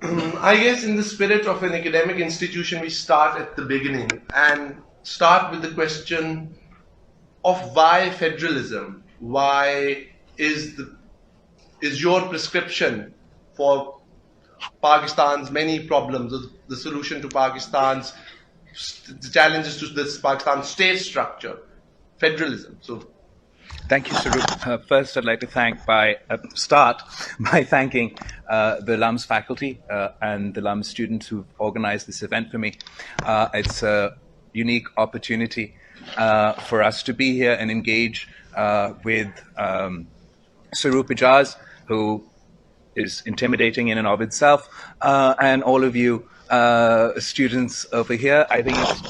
I guess in the spirit of an academic institution, we start at the beginning and start with the question of why federalism? Why is your prescription for Pakistan's many problems, the solution to Pakistan's the challenges to this Pakistan state structure, federalism? So thank you, Sarup. First, I'd like to start by thanking the LUMS faculty and the LUMS students who've organized this event for me. It's a unique opportunity for us to be here and engage with Sarup Ijaz, who is intimidating in and of itself, and all of you students over here. I think it's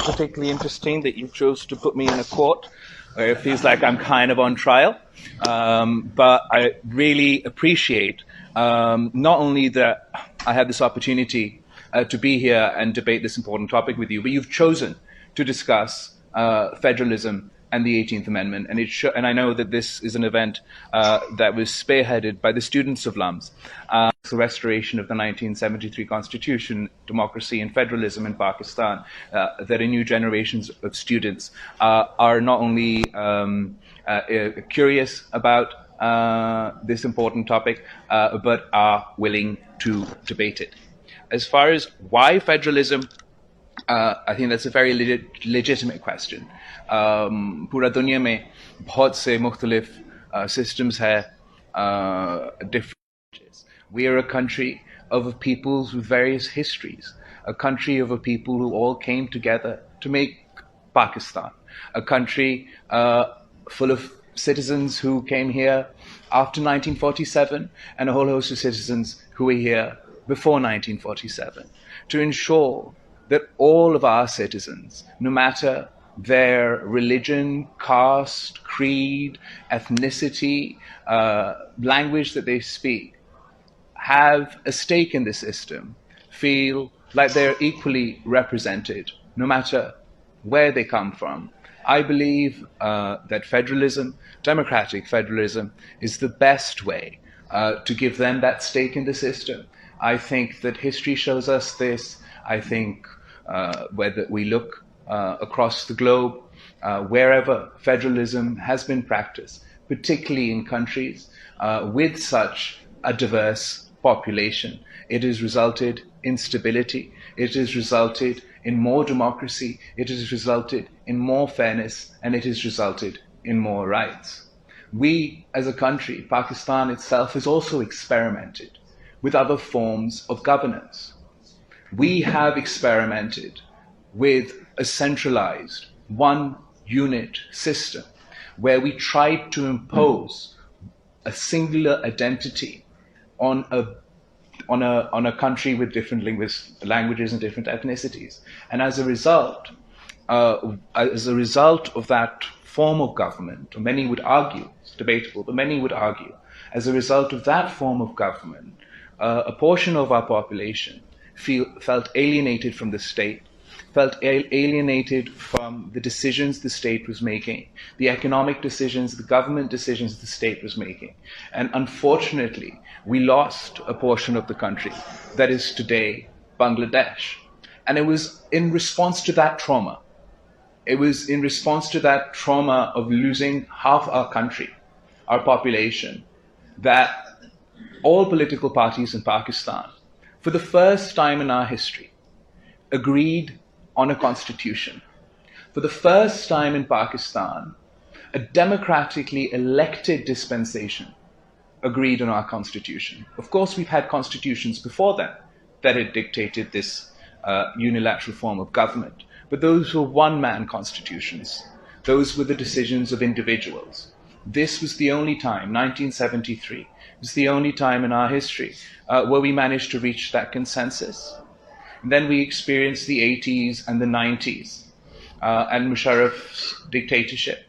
particularly interesting that you chose to put me in a court where it feels like I'm kind of on trial. But I really appreciate not only that I have this opportunity to be here and debate this important topic with you, but you've chosen to discuss federalism and the 18th Amendment. And I know that this is an event that was spearheaded by the students of LUMS, the restoration of the 1973 Constitution, democracy and federalism in Pakistan, that a new generations of students are not only curious about this important topic, but are willing to debate it. As far as why federalism, I think that's a very legitimate question. पूरा दुनिया में बहुत से मुख्तलिफ systems है, different. We are a country of a peoples with various histories, a country of a people who all came together to make Pakistan, a country full of citizens who came here after 1947 and a whole host of citizens who were here before 1947 to ensure that all of our citizens, no matter their religion, caste, creed, ethnicity, language that they speak, have a stake in the system, feel like they're equally represented, no matter where they come from. I believe that federalism, democratic federalism, is the best way to give them that stake in the system. I think that history shows us this. I think whether we look across the globe, wherever federalism has been practiced, particularly in countries with such a diverse population, it has resulted in stability, it has resulted in more democracy, it has resulted in more fairness, and it has resulted in more rights. We, as a country, Pakistan itself, has also experimented with other forms of governance. We have experimented with a centralized, one unit system where we tried to impose a singular identity on a country with different languages and different ethnicities. And as a result of that form of government, or many would argue, it's debatable, but many would argue, as a result of that form of government, a portion of our population felt alienated from the state, felt alienated from the decisions the state was making, the economic decisions, the government decisions the state was making. And unfortunately, we lost a portion of the country that is today Bangladesh. And it was in response to that trauma. It was in response to that trauma of losing half our country, our population, that all political parties in Pakistan, for the first time in our history, agreed on a constitution. For the first time in Pakistan, a democratically elected dispensation agreed on our constitution. Of course, we've had constitutions before that had dictated this unilateral form of government, but those were one-man constitutions. Those were the decisions of individuals. This was the only time, 1973, was the only time in our history where we managed to reach that consensus. And then we experienced the 80s and the 90s and Musharraf's dictatorship,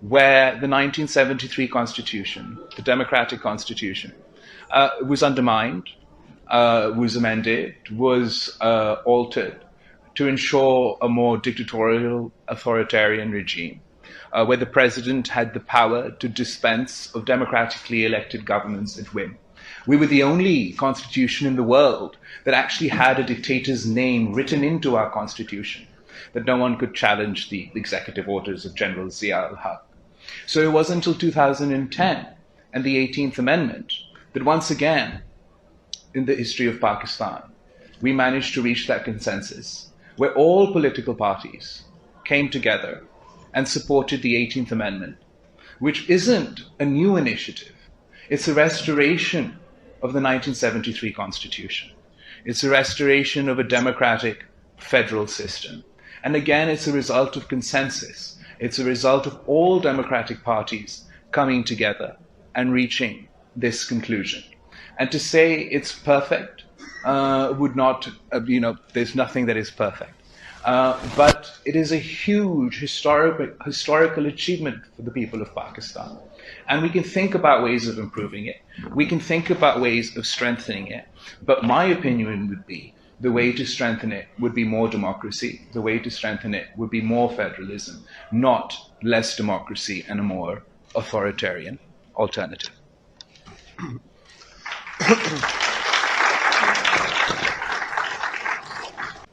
where the 1973 Constitution, the democratic Constitution, was undermined, was amended, was altered to ensure a more dictatorial, authoritarian regime, where the president had the power to dispense of democratically elected governments at whim. We were the only constitution in the world that actually had a dictator's name written into our constitution, that no one could challenge the executive orders of General Zia al-Haq. So it wasn't until 2010 and the 18th Amendment that once again, in the history of Pakistan, we managed to reach that consensus where all political parties came together and supported the 18th Amendment, which isn't a new initiative. It's a restoration of the 1973 Constitution. It's a restoration of a democratic federal system. And again, it's a result of consensus. It's a result of all democratic parties coming together and reaching this conclusion. And to say it's perfect would not, there's nothing that is perfect. But it is a huge historical achievement for the people of Pakistan. And we can think about ways of improving it. We can think about ways of strengthening it. But my opinion would be the way to strengthen it would be more democracy. The way to strengthen it would be more federalism, not less democracy and a more authoritarian alternative.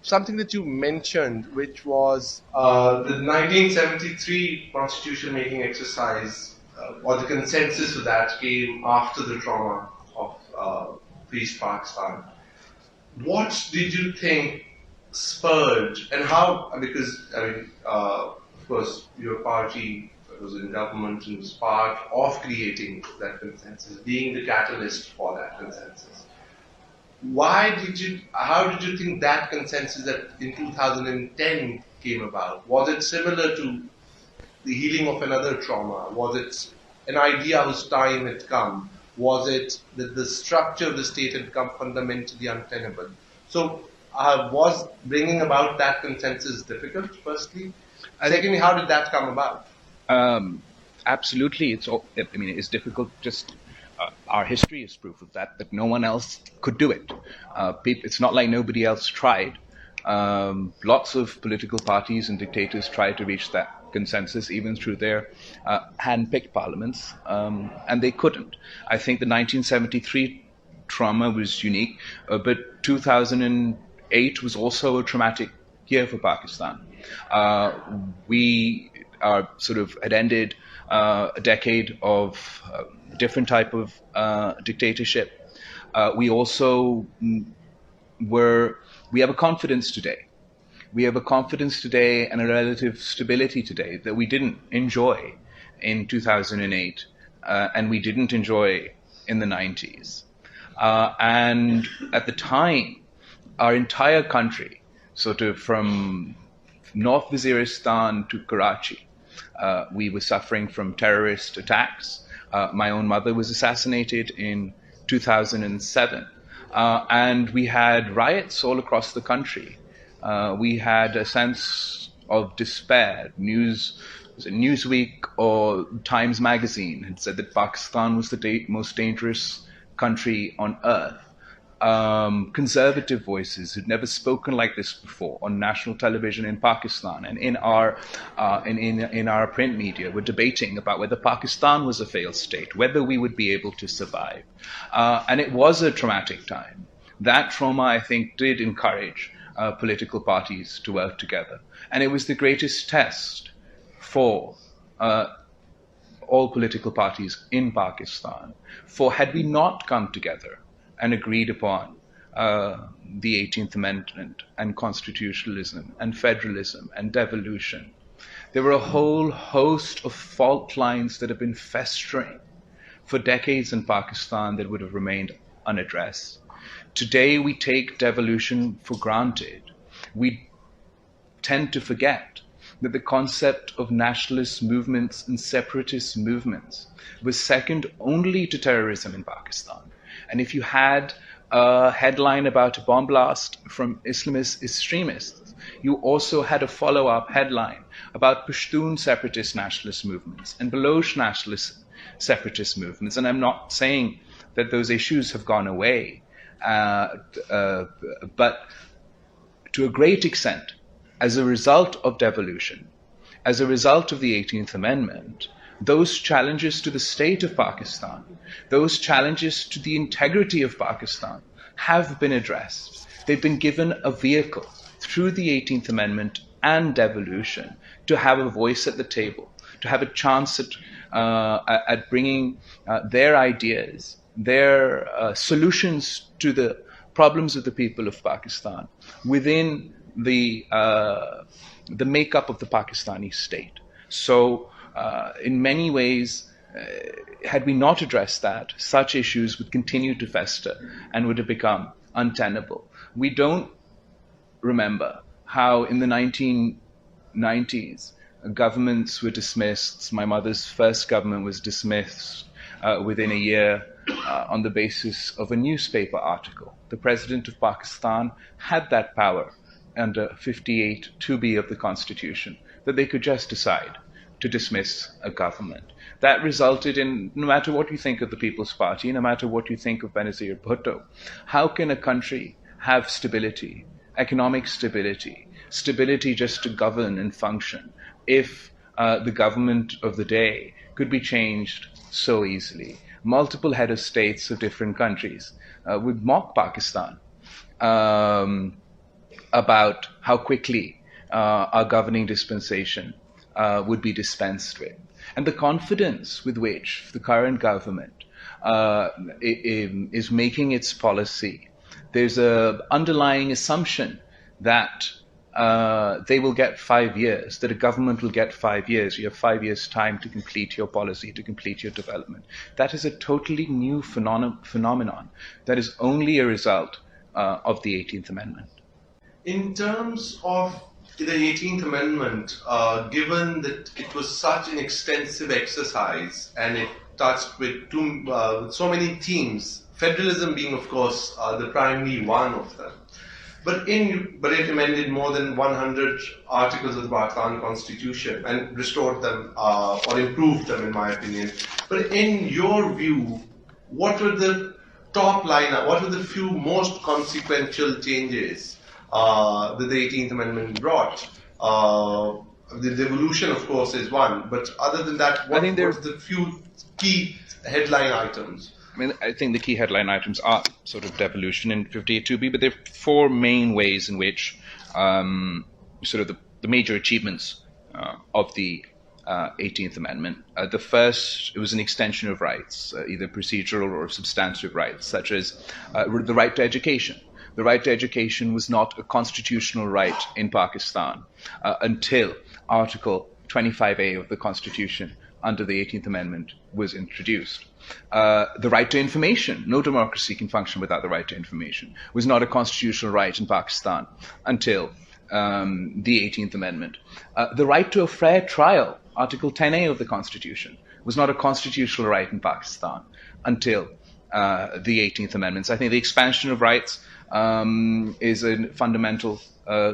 Something that you mentioned, which was the 1973 constitution making exercise, or the consensus for that came after the trauma of East Pakistan. What did you think spurred, and how, because, of course, your party was in government and was part of creating that consensus, being the catalyst for that consensus. How did you think that consensus that in 2010 came about? Was it similar to the healing of another trauma? Was it an idea whose time had come? Was it that the structure of the state had become fundamentally untenable? So was bringing about that consensus difficult, firstly? Secondly, how did that come about? Absolutely. It's difficult. Just our history is proof of that no one else could do it. It's not like nobody else tried. Lots of political parties and dictators tried to reach that consensus, even through their hand-picked parliaments, and they couldn't. I think the 1973 trauma was unique, but 2008 was also a traumatic year for Pakistan. We had ended a decade of different type of dictatorship. We also we have a confidence today. We have a confidence today and a relative stability today that we didn't enjoy in 2008 and we didn't enjoy in the 90s. And at the time, our entire country, sort of from North Waziristan to Karachi, we were suffering from terrorist attacks. My own mother was assassinated in 2007. And we had riots all across the country. We had a sense of despair. Newsweek or Times Magazine had said that Pakistan was the most dangerous country on earth. Conservative voices who'd never spoken like this before on national television in Pakistan and in our print media were debating about whether Pakistan was a failed state, whether we would be able to survive. And it was a traumatic time. That trauma, I think, did encourage political parties to work together. And it was the greatest test for all political parties in Pakistan. For had we not come together and agreed upon the 18th Amendment and constitutionalism and federalism and devolution, there were a whole host of fault lines that have been festering for decades in Pakistan that would have remained unaddressed. Today we take devolution for granted. We tend to forget that the concept of nationalist movements and separatist movements was second only to terrorism in Pakistan. And if you had a headline about a bomb blast from Islamist extremists, you also had a follow-up headline about Pashtun separatist nationalist movements and Baloch nationalist separatist movements. And I'm not saying that those issues have gone away, but to a great extent, as a result of devolution, as a result of the 18th Amendment, those challenges to the state of Pakistan, those challenges to the integrity of Pakistan have been addressed. They've been given a vehicle through the 18th Amendment and devolution to have a voice at the table, to have a chance at bringing their ideas, their solutions to the problems of the people of Pakistan within the makeup of the Pakistani state. So, in many ways, had we not addressed that, such issues would continue to fester and would have become untenable. We don't remember how in the 1990s governments were dismissed. My mother's first government was dismissed within a year on the basis of a newspaper article. The President of Pakistan had that power under 58 2B of the Constitution, that they could just decide to dismiss a government. That resulted in, no matter what you think of the People's Party, no matter what you think of Benazir Bhutto, how can a country have stability, economic stability, stability just to govern and function, if the government of the day could be changed so easily? Multiple head of states of different countries would mock Pakistan about how quickly our governing dispensation would be dispensed with. And the confidence with which the current government is making its policy, there's an underlying assumption that they will get 5 years, that a government will get 5 years. You have 5 years' time to complete your policy, to complete your development. That is a totally new phenomenon that is only a result of the 18th Amendment. In terms of the 18th Amendment, given that it was such an extensive exercise and it touched with so many themes, federalism being, of course, the primary one of them, but it amended more than 100 articles of the Pakistan Constitution and restored them or improved them, in my opinion. But in your view, what were the top lineup? What were the few most consequential changes that the 18th Amendment brought? The devolution, of course, is one, but other than that, what were the few key headline items? I think the key headline items are sort of devolution in 58.2b, but there are four main ways in which sort of the major achievements of the 18th Amendment. The first, it was an extension of rights, either procedural or substantive rights, such as the right to education. The right to education was not a constitutional right in Pakistan until Article 25A of the Constitution under the 18th Amendment was introduced. The right to information, no democracy can function without the right to information, was not a constitutional right in Pakistan until the 18th Amendment. The right to a fair trial, Article 10A of the Constitution, was not a constitutional right in Pakistan until the 18th Amendment. So I think the expansion of rights is a fundamental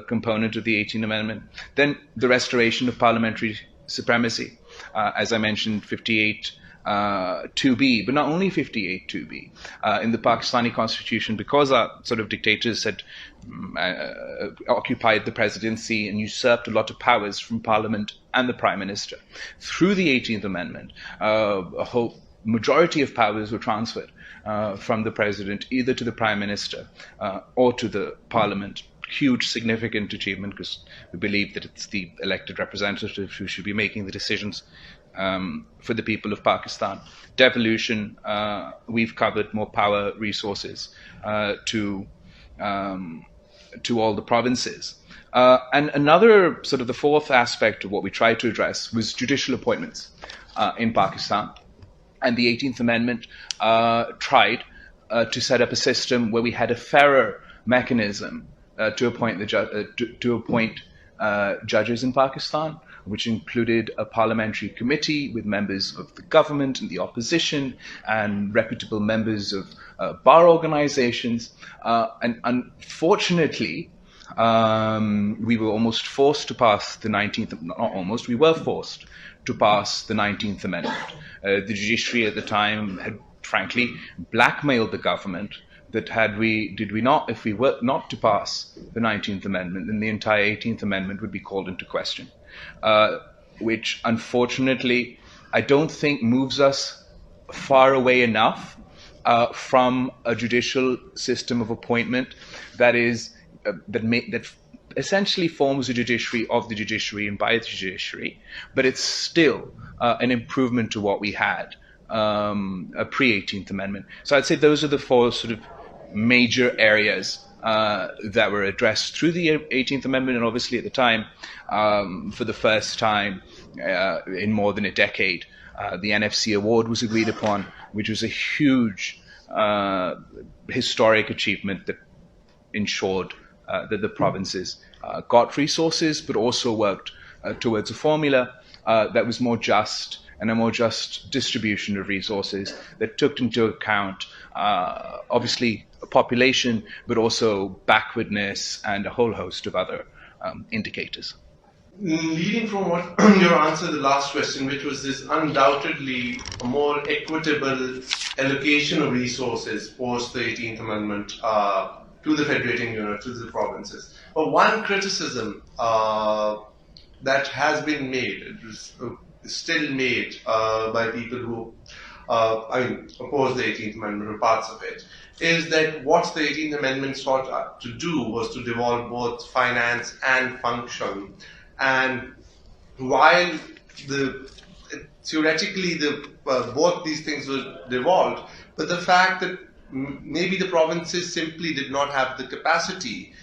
component of the 18th Amendment. Then the restoration of parliamentary supremacy, as I mentioned, 58.2b, but not only 58.2b. In the Pakistani constitution, because our sort of dictators had occupied the presidency and usurped a lot of powers from parliament and the prime minister, through the 18th Amendment, a whole majority of powers were transferred from the president either to the prime minister or to the parliament. Huge, significant achievement, because we believe that it's the elected representatives who should be making the decisions for the people of Pakistan. Devolution, we've covered more power, resources to all the provinces. And another sort of the fourth aspect of what we tried to address was judicial appointments in Pakistan. And the 18th Amendment tried to set up a system where we had a fairer mechanism to appoint judges in Pakistan, which included a parliamentary committee with members of the government and the opposition and reputable members of bar organizations. And unfortunately, we were almost forced to pass the 19th, not almost, we were forced to pass the 19th Amendment. The judiciary at the time had frankly blackmailed the government that if we were not to pass the 19th Amendment, then the entire 18th Amendment would be called into question, which unfortunately I don't think moves us far away enough from a judicial system of appointment that is that essentially forms the judiciary of the judiciary and by the judiciary, but it's still an improvement to what we had pre-18th Amendment. So I'd say those are the four sort of major areas that were addressed through the 18th Amendment, and obviously at the time, for the first time in more than a decade, the NFC award was agreed upon, which was a huge historic achievement that ensured that the provinces got resources, but also worked towards a formula that was more just and a more just distribution of resources that took into account, obviously, population, but also backwardness and a whole host of other indicators. Leading from what your answer to the last question, which was this undoubtedly a more equitable allocation of resources post the 18th Amendment to the federating unit, to the provinces. But one criticism that has been made, it was still made by people who oppose the 18th Amendment or parts of it, is that what the 18th Amendment sought to do was to devolve both finance and function. And while theoretically both these things were devolved, but the fact that maybe the provinces simply did not have the capacity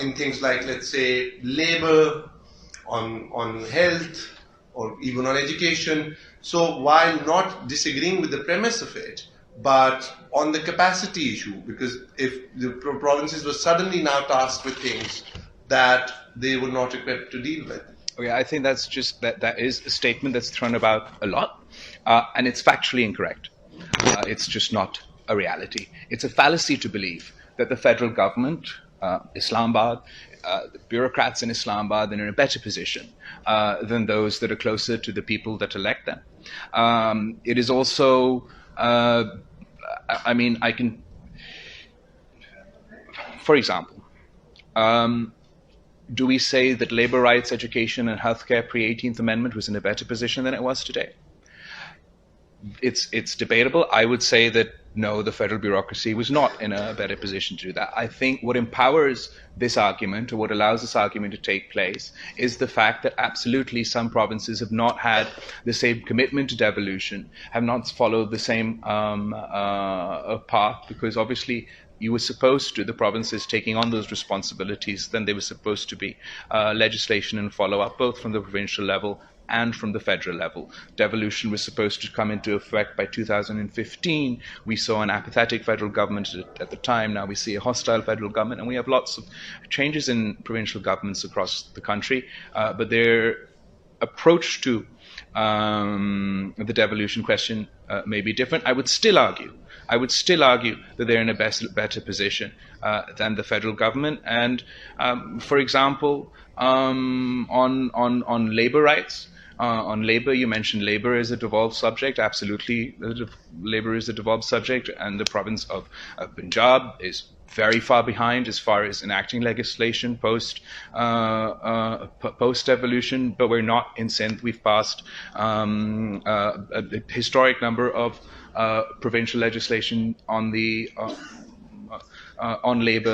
in things like, let's say, labor, on health, or even on education. So while not disagreeing with the premise of it, but on the capacity issue, because if the provinces were suddenly now tasked with things that they were not equipped to deal with. Okay, I think that's just that is a statement that's thrown about a lot, and it's factually incorrect. It's just not a reality. It's a fallacy to believe that the federal government, Islamabad, the bureaucrats in Islamabad, are in a better position than those that are closer to the people that elect them. It is also, I can, for example, do we say that labor rights, education, and healthcare pre-18th Amendment was in a better position than it was today? It's debatable. I would say that no, the federal bureaucracy was not in a better position to do that. I think what empowers this argument, or what allows this argument to take place, is the fact that absolutely some provinces have not had the same commitment to devolution, have not followed the same path, because obviously you were supposed to, the provinces taking on those responsibilities, then they were supposed to be legislation and follow-up, both from the provincial level and from the federal level. Devolution was supposed to come into effect by 2015. We saw an apathetic federal government at the time. Now we see a hostile federal government, and we have lots of changes in provincial governments across the country, but their approach to the devolution question may be different. I would still argue that they're in a better position than the federal government. And for example, on labor rights, on labor, you mentioned labor is a devolved subject. Absolutely, labor is a devolved subject, and the province of Punjab is very far behind as far as enacting legislation post devolution, but we're not in Sindh. We've passed a historic number of provincial legislation on labor.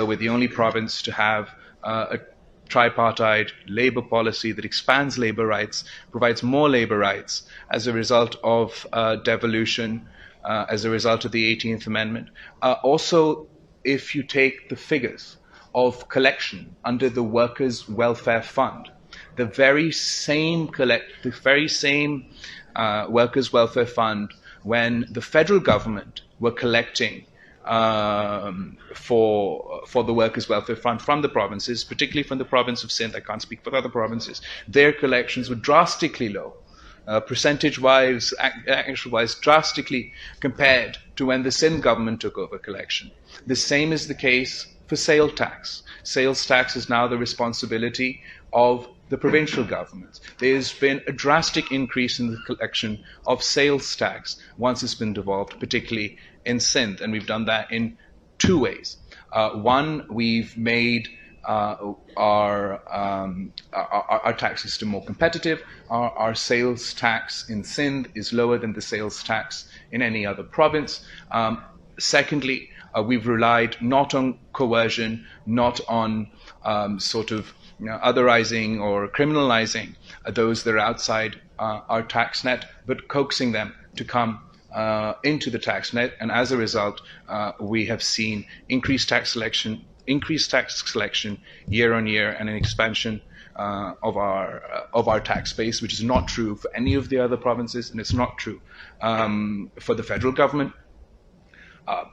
We're the only province to have a tripartite labor policy that expands labor rights, provides more labor rights as a result of devolution, as a result of the 18th Amendment. Also, if you take the figures of collection under the Workers' Welfare Fund, the very same Workers' Welfare Fund, when the federal government were collecting for the Workers' Welfare Fund from the provinces, particularly from the province of Sindh, I can't speak for other provinces, their collections were drastically low, percentage-wise, actual-wise, drastically compared to when the Sindh government took over collection. The same is the case for sales tax. Sales tax is now the responsibility of the provincial governments. There's been a drastic increase in the collection of sales tax once it's been devolved, particularly in Sindh, and we've done that in two ways. One, we've made our tax system more competitive. Our sales tax in Sindh is lower than the sales tax in any other province. Secondly, we've relied not on coercion, not on otherizing or criminalizing those that are outside our tax net, but coaxing them to come into the tax net, and as a result, we have seen increased tax collection year on year, and an expansion of our tax base, which is not true for any of the other provinces, and it's not true for the federal government.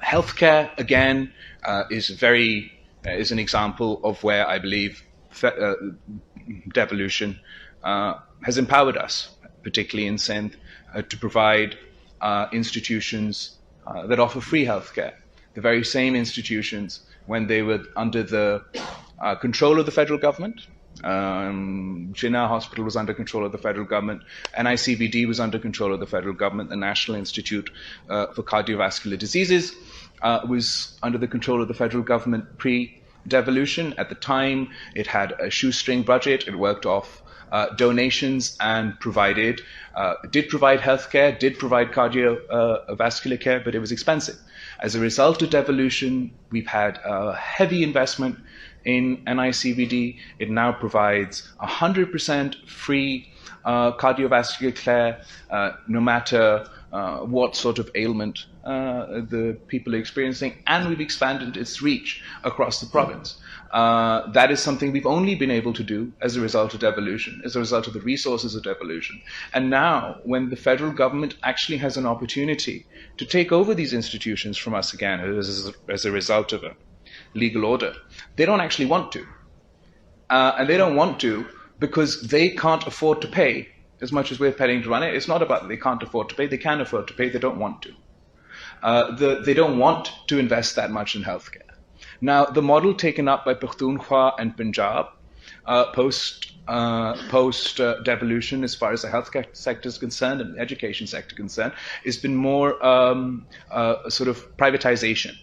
Healthcare, again, is an example of where I believe devolution has empowered us, particularly in Sindh, to provide institutions that offer free healthcare. The very same institutions, when they were under the control of the federal government, Jinnah Hospital was under control of the federal government, NICVD was under control of the federal government, the National Institute for Cardiovascular Diseases was under the control of the federal government pre-devolution. At the time, it had a shoestring budget, it worked off donations and did provide healthcare, did provide cardiovascular care, but it was expensive. As a result of devolution, we've had a heavy investment in NICVD. It now provides 100% free cardiovascular care, no matter what sort of ailment the people are experiencing, and we've expanded its reach across the province. That is something we've only been able to do as a result of devolution, as a result of the resources of devolution. And now, when the federal government actually has an opportunity to take over these institutions from us again as a result of a legal order, they don't actually want to. And they don't want to because they can't afford to pay as much as we're paying to run it. It's not about that they can't afford to pay. They can afford to pay. They don't want to. They don't want to invest that much in healthcare. Now, the model taken up by Pakhtunkhwa and Punjab post devolution, as far as the healthcare sector is concerned and the education sector concerned, has been more sort of privatization.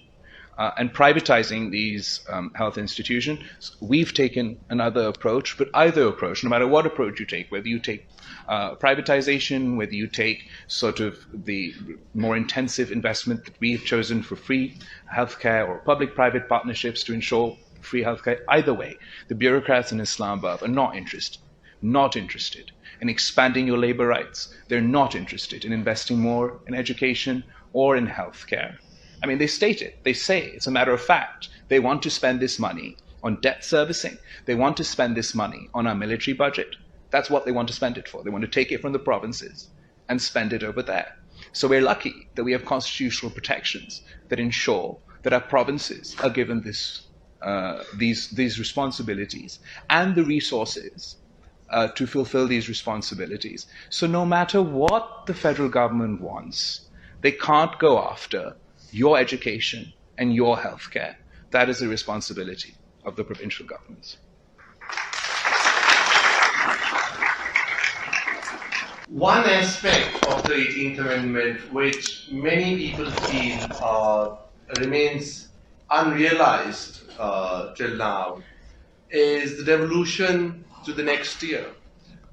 And privatizing these health institutions. We've taken another approach, but either approach, no matter what approach you take, whether you take privatization, whether you take sort of the more intensive investment that we have chosen for free healthcare or public-private partnerships to ensure free healthcare, either way, the bureaucrats in Islamabad are not interested in expanding your labor rights. They're not interested in investing more in education or in healthcare. I mean, they state it. They say it's a matter of fact. They want to spend this money on debt servicing. They want to spend this money on our military budget. That's what they want to spend it for. They want to take it from the provinces and spend it over there. So we're lucky that we have constitutional protections that ensure that our provinces are given these responsibilities and the resources to fulfill these responsibilities. So no matter what the federal government wants, they can't go after your education and your healthcare. That is the responsibility of the provincial governments. One aspect of the 18th Amendment which many people feel remains unrealized till now is the devolution to the next tier.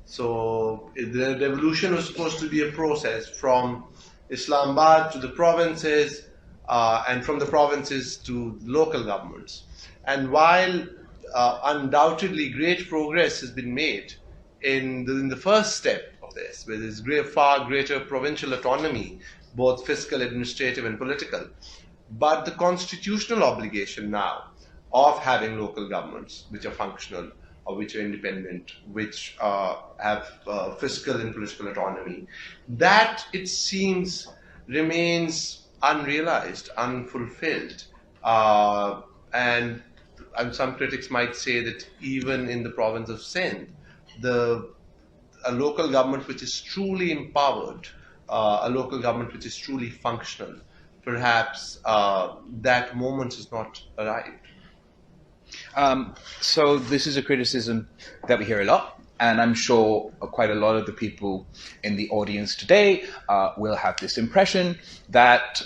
So the devolution was supposed to be a process from Islamabad to the provinces, and from the provinces to local governments. And while undoubtedly great progress has been made in the first step of this, where there's far greater provincial autonomy, both fiscal, administrative, and political, but the constitutional obligation now of having local governments which are functional or which are independent, which have fiscal and political autonomy, that it seems remains unrealized, unfulfilled, and some critics might say that even in the province of Sindh, a local government which is truly empowered, a local government which is truly functional, perhaps that moment has not arrived. So this is a criticism that we hear a lot. And I'm sure quite a lot of the people in the audience today will have this impression that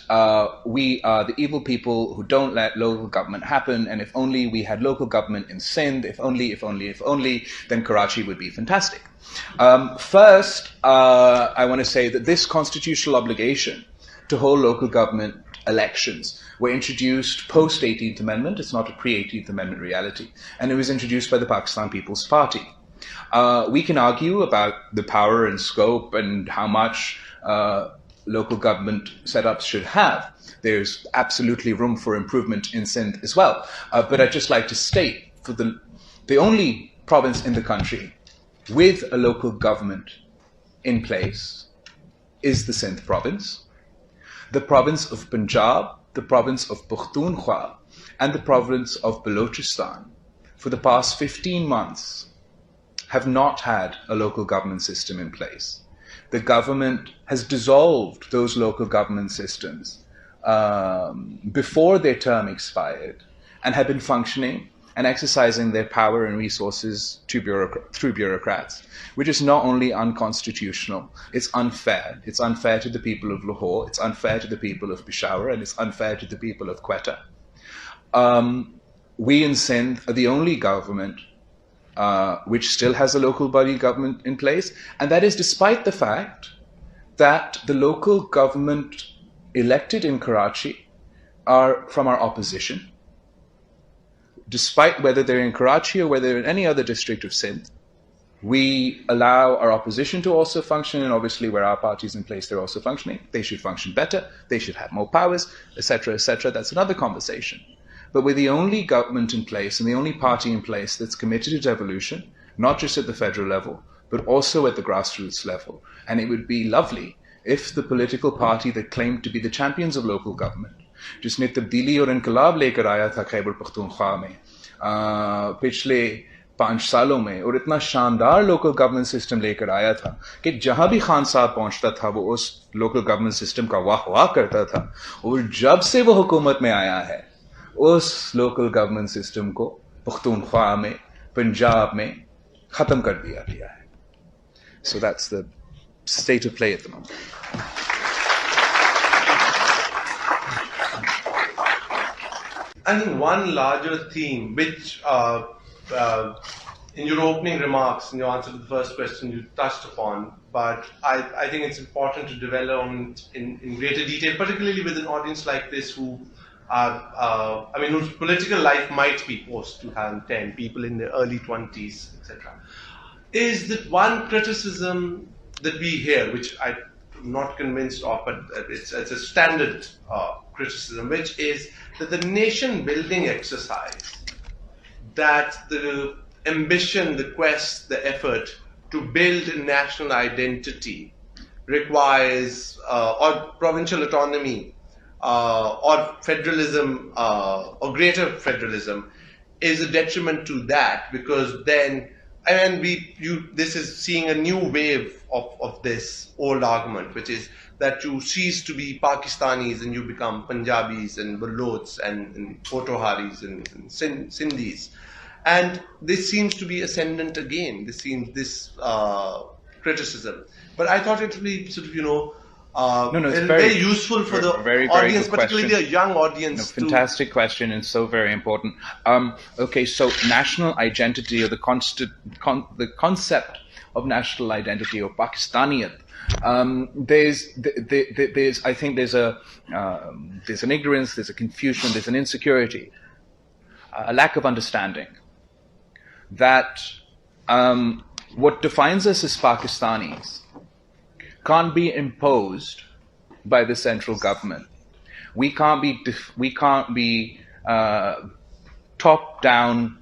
we are the evil people who don't let local government happen, and if only we had local government in Sindh, if only, then Karachi would be fantastic. First, I want to say that this constitutional obligation to hold local government elections were introduced post 18th Amendment. It's not a pre-18th Amendment reality. And it was introduced by the Pakistan People's Party. We can argue about the power and scope and how much local government setups should have. There's absolutely room for improvement in Sindh as well. But I'd just like to state, for the only province in the country with a local government in place is the Sindh province, the province of Punjab, the province of Pakhtunkhwa, and the province of Balochistan. For the past 15 months, have not had a local government system in place. The government has dissolved those local government systems before their term expired and have been functioning and exercising their power and resources through bureaucrats, which is not only unconstitutional, it's unfair. It's unfair to the people of Lahore, it's unfair to the people of Peshawar, and it's unfair to the people of Quetta. We in Sindh are the only government which still has a local body government in place, and that is despite the fact that the local government elected in Karachi are from our opposition. Despite whether they're in Karachi or whether they're in any other district of Sindh, we allow our opposition to also function, and obviously where our party is in place, they're also functioning. They should function better, they should have more powers, etc., etc. That's another conversation. But we're the only government in place and the only party in place that's committed to devolution, not just at the federal level, but also at the grassroots level. And it would be lovely if the political party that claimed to be the champions of local government, जिसने तब्दीली और इनकलाब लेकर आया था खैबर पख्तूनख्वा में पिछले 5 सालों में, और इतना शानदार लोकल गवर्नमेंट सिस्टम लेकर आया था कि जहां भी खान साहब पहुंचता था वो उस लोकल गवर्नमेंट सिस्टम का वाह वाह करता था, और जब से वो हुकूमत में आया है उस लोकल गवर्नमेंट सिस्टम को पख्तूनख्वा में, पंजाब में खत्म कर दिया गया है. So that's the state of play at the moment. I think one larger theme, which in your opening remarks, in your answer to the first question, you touched upon, but I think it's important to develop on in greater detail, particularly with an audience like this who are, whose political life might be post 2010, people in their early 20s, etc., is that one criticism that we hear, which I'm not convinced of, but it's a standard criticism, which is that the nation-building exercise, that the ambition, the quest, the effort to build a national identity requires, or provincial autonomy, or federalism, or greater federalism, is a detriment to that, because then, this is seeing a new wave of this old argument, which is that you cease to be Pakistanis and you become Punjabis and Balochs and Potharis and Sindhis. And this seems to be ascendant again, this criticism. But I thought it would be sort of, it's very useful for the audience, particularly question. a young audience. Fantastic question, and so very important. Okay, so national identity, or the concept of national identity or Pakistaniyat. I think there's an ignorance, there's a confusion, there's an insecurity, a lack of understanding that what defines us as Pakistanis can't be imposed by the central government. We can't be top-down,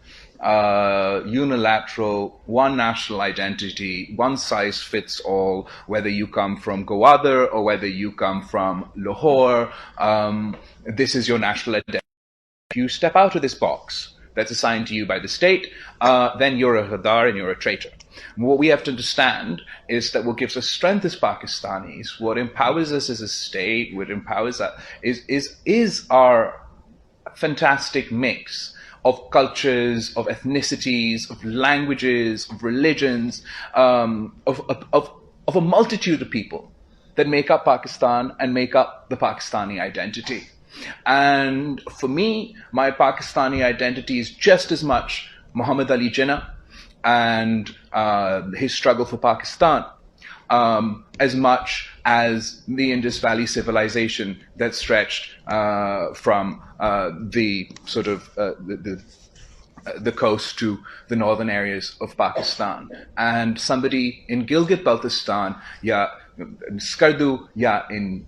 unilateral, one national identity, one size fits all, whether you come from Gwadar or whether you come from Lahore. This is your national identity. If you step out of this box that's assigned to you by the state, then you're a Ghadar and you're a traitor. What we have to understand is that what gives us strength as Pakistanis, what empowers us as a state, what empowers us is our fantastic mix of cultures, of ethnicities, of languages, of religions, of a multitude of people that make up Pakistan and make up the Pakistani identity. And for me, my Pakistani identity is just as much Muhammad Ali Jinnah and his struggle for Pakistan, as much as the Indus Valley civilization that stretched from the sort of the coast to the northern areas of Pakistan. And somebody in Gilgit-Baltistan, Skardu, in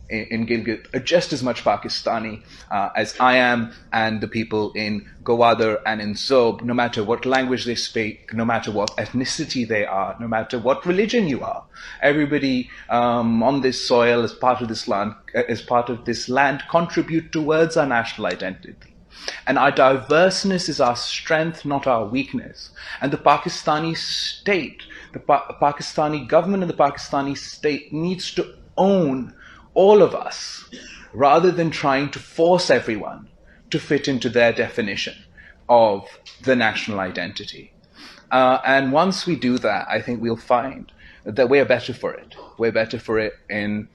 Gilgit, are just as much Pakistani as I am, and the people in Gwadar and in Zob, no matter what language they speak, no matter what ethnicity they are, no matter what religion you are. Everybody on this soil, as part of this land, contribute towards our national identity. And our diverseness is our strength, not our weakness. And the Pakistani state, the Pakistani government and the Pakistani state needs to own all of us, rather than trying to force everyone to fit into their definition of the national identity. And once we do that, I think we'll find that we're better for it. We're better for it in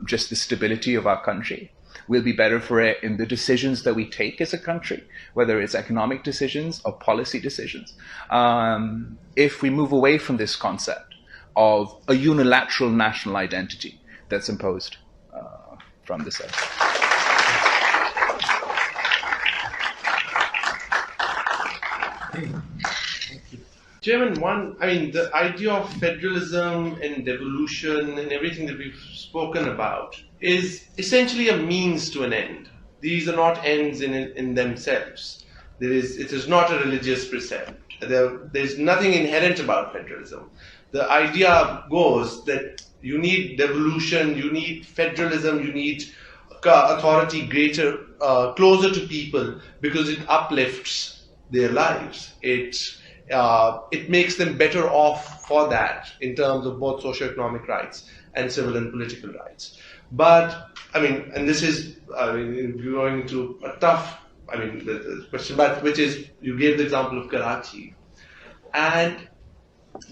just the stability of our country. We'll be better for it in the decisions that we take as a country, whether it's economic decisions or policy decisions. If we move away from this concept of a unilateral national identity that's imposed from the side. Chairman, the idea of federalism and devolution and everything that we've spoken about is essentially a means to an end. These are not ends in themselves. It is not a religious precept. There's nothing inherent about federalism. The idea goes that you need devolution, you need federalism, you need authority greater, closer to people, because it uplifts their lives. It makes them better off for that in terms of both socioeconomic rights and civil and political rights. But, and this is, going to a tough, the question, but which is, you gave the example of Karachi. And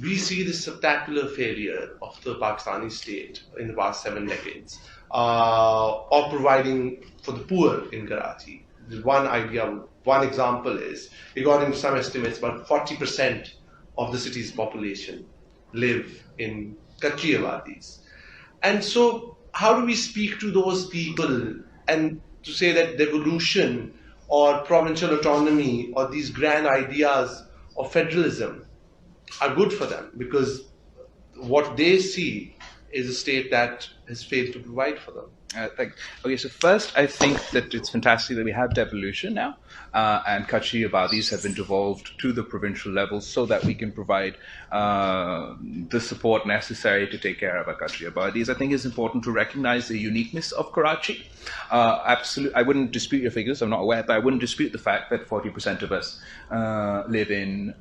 we see this spectacular failure of the Pakistani state in the past 7 decades of providing for the poor in Karachi. One example is, according to some estimates, about 40% of the city's population live in Kachi Abadis. And so, how do we speak to those people and to say that devolution or provincial autonomy or these grand ideas of federalism are good for them? Because what they see is a state that has failed to provide for them. Okay, so first, I think that it's fantastic that we have devolution now, and Kachi Abadis have been devolved to the provincial level so that we can provide the support necessary to take care of our Kachi Abadis. I think it's important to recognize the uniqueness of Karachi. Absolutely, I wouldn't dispute your figures, I'm not aware, but I wouldn't dispute the fact that 40% of us live in